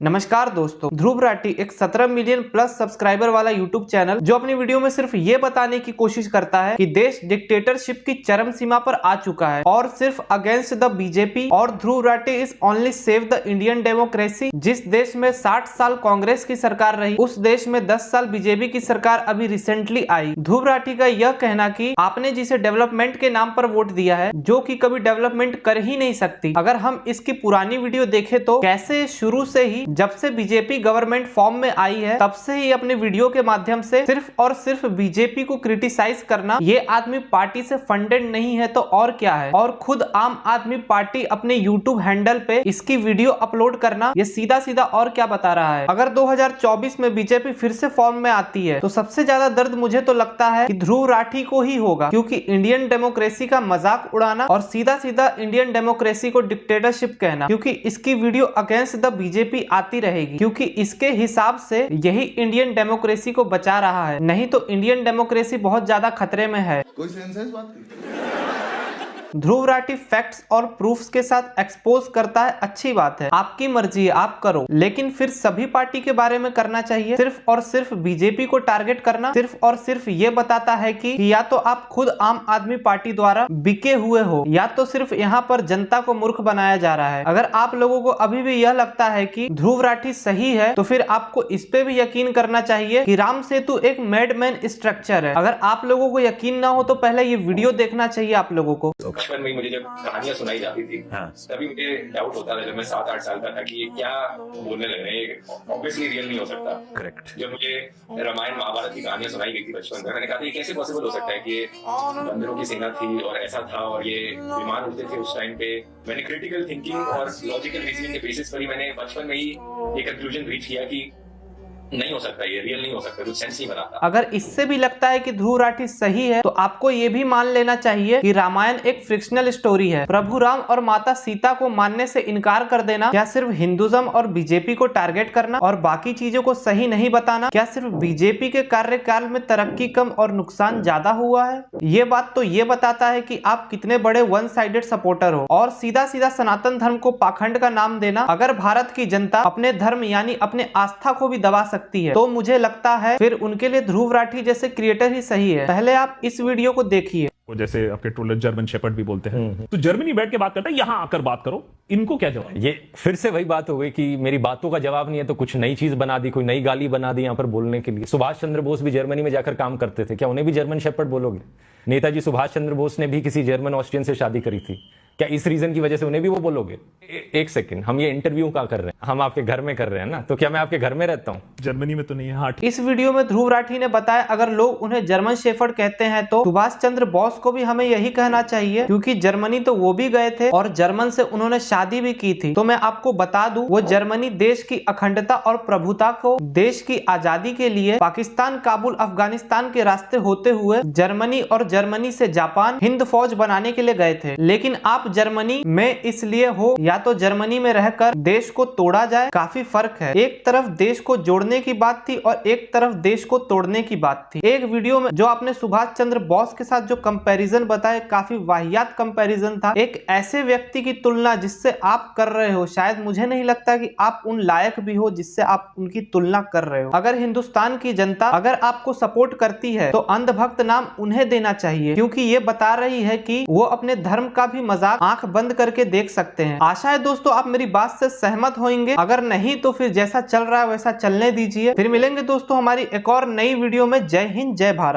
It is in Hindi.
नमस्कार दोस्तों, ध्रुव राठी एक 17 मिलियन प्लस सब्सक्राइबर वाला यूट्यूब चैनल जो अपनी वीडियो में सिर्फ ये बताने की कोशिश करता है कि देश डिक्टेटरशिप की चरम सीमा पर आ चुका है और सिर्फ अगेंस्ट द बीजेपी। और Dhruv Rathee is only save the Indian democracy. जिस देश में 60 साल कांग्रेस की सरकार रही, उस देश में 10 साल बीजेपी की सरकार अभी रिसेंटली आई। ध्रुव राठी का यह कहना कि आपने जिसे डेवलपमेंट के नाम पर वोट दिया है, जो कि कभी डेवलपमेंट कर ही नहीं सकती। अगर हम इसकी पुरानी वीडियो देखें तो कैसे शुरू से ही जब से बीजेपी गवर्नमेंट फॉर्म में आई है, तब से ही अपने वीडियो के माध्यम से सिर्फ और सिर्फ बीजेपी को क्रिटिसाइज करना। ये आदमी पार्टी से फंडेड नहीं है तो और क्या है। और खुद आम आदमी पार्टी अपने यूट्यूब हैंडल पे इसकी वीडियो अपलोड करना, ये सीधा सीधा और क्या बता रहा है। अगर 2024 में बीजेपी फिर से फॉर्म में आती है तो सबसे ज्यादा दर्द मुझे तो लगता है कि ध्रुव राठी को ही होगा, क्योंकि इंडियन डेमोक्रेसी का मजाक उड़ाना और सीधा सीधा इंडियन डेमोक्रेसी को डिक्टेटरशिप कहना, क्योंकि इसकी वीडियो अगेंस्ट द बीजेपी आती रहेगी, क्योंकि इसके हिसाब से यही इंडियन डेमोक्रेसी को बचा रहा है। नहीं तो इंडियन डेमोक्रेसी बहुत ज्यादा खतरे में है। कोई सेंस है इस बात की? ध्रुव राठी फैक्ट्स और प्रूफ्स के साथ एक्सपोज करता है, अच्छी बात है, आपकी मर्जी है, आप करो, लेकिन फिर सभी पार्टी के बारे में करना चाहिए। सिर्फ और सिर्फ बीजेपी को टारगेट करना सिर्फ और सिर्फ ये बताता है कि या तो आप खुद आम आदमी पार्टी द्वारा बिके हुए हो, या तो सिर्फ यहाँ पर जनता को मूर्ख बनाया जा रहा है। अगर आप लोगों को अभी भी यह लगता है कि ध्रुव राठी सही है, तो फिर आपको इस पे भी यकीन करना चाहिए कि राम सेतु एक मेडमैन स्ट्रक्चर है। अगर आप लोगों को यकीन ना हो तो पहले ये वीडियो देखना चाहिए आप लोगों को। बचपन में मुझे जब कहानियां सुनाई जाती थी, तभी मुझे डाउट होता था, जब मैं 7-8 साल का था, कि ये क्या बोलने लग रहे हैं, ऑब्वियसली रियल नहीं हो सकता। करेक्ट। जब मुझे रामायण महाभारत की कहानियां सुनाई गई थी बचपन में, मैंने कहा था ये कैसे पॉसिबल हो सकता है कि ये बंदरों की सेना थी और ऐसा था और ये विमान उड़ते थे उस टाइम पे। मैंने क्रिटिकल थिंकिंग और लॉजिकल रीजनिंग के बेसिस पर ही मैंने बचपन में ही ये कंक्लूजन रीच किया कि नहीं हो सकता, ये रियल नहीं हो सकता, कुछ सेंस नहीं बनाता। अगर इससे भी लगता है कि ध्रुव राठी सही है, तो आपको ये भी मान लेना चाहिए कि रामायण एक फ्रिक्शनल स्टोरी है। प्रभु राम और माता सीता को मानने से इनकार कर देना क्या सिर्फ हिंदुज्म और बीजेपी को टारगेट करना और बाकी चीजों को सही नहीं बताना क्या सिर्फ बीजेपी के कार्यकाल में तरक्की कम और नुकसान ज्यादा हुआ है? ये बात तो ये बताता है कि आप कितने बड़े वन साइडेड सपोर्टर हो। और सीधा सीधा सनातन धर्म को पाखंड का नाम देना, अगर भारत की जनता अपने धर्म यानी अपने आस्था को भी दबा सकती है, तो मुझे लगता है फिर उनके लिए ध्रुव राठी जैसे क्रिएटर ही सही है। पहले आप इस वीडियो को देखिए। जैसे आपके ट्रोलर जर्मन शेपर्ड भी बोलते हैं, तो जर्मनी बैठ के बात करता है, यहाँ आकर बात करो, इनको क्या जवाब? ये फिर से वही बात हो गई कि मेरी बातों का जवाब नहीं है तो कुछ नई चीज बना दी, कोई नई गाली बना दी यहाँ पर बोलने के लिए। सुभाष चंद्र बोस भी जर्मनी में जाकर काम करते थे, क्या उन्हें भी जर्मन शेपर्ड बोलोगे? नेताजी सुभाष चंद्र बोस ने भी किसी जर्मन ऑस्ट्रियन से शादी करी थी, क्या इस रीजन की वजह से उन्हें भी वो बोलोगे? एक सेकंड, हम ये इंटरव्यू का कर रहे हैं, हम आपके घर में कर रहे हैं ना, तो क्या मैं आपके घर में रहता हूँ? जर्मनी में तो नहीं है। हाँ, इस वीडियो में ध्रुव राठी ने बताया अगर लोग उन्हें जर्मन शेफर्ड कहते हैं तो सुभाष चंद्र बोस को भी हमें यही कहना चाहिए, क्योंकि जर्मनी तो वो भी गए थे और जर्मन से उन्होंने शादी भी की थी। तो मैं आपको बता दूं, वो जर्मनी देश की अखंडता और प्रभुता को, देश की आजादी के लिए पाकिस्तान, काबुल, अफगानिस्तान के रास्ते होते हुए जर्मनी और जर्मनी से जापान हिंद फौज बनाने के लिए गए थे। लेकिन आप जर्मनी में इसलिए हो या तो जर्मनी में रहकर देश को तोड़ा जाए, काफी फर्क है। एक तरफ देश को जोड़ने की बात थी और एक तरफ देश को तोड़ने की बात थी। एक वीडियो में जो आपने सुभाष चंद्र बोस के साथ जो कंपैरिजन बताया, काफी वाहियात कंपैरिजन था। एक ऐसे व्यक्ति की तुलना जिससे आप कर रहे हो, शायद मुझे नहीं लगता कि आप उन लायक भी हो जिससे आप उनकी तुलना कर रहे हो। अगर हिंदुस्तान की जनता अगर आपको सपोर्ट करती है तो अंधभक्त नाम उन्हें देना चाहिए, क्योंकि ये बता रही है कि वो अपने धर्म का भी मजाक आंख बंद करके देख सकते हैं। आशा है दोस्तों आप मेरी बात से सहमत होंगे, अगर नहीं तो फिर जैसा चल रहा है वैसा चलने दीजिए। फिर मिलेंगे दोस्तों हमारी एक और नई वीडियो में। जय हिंद, जय भारत।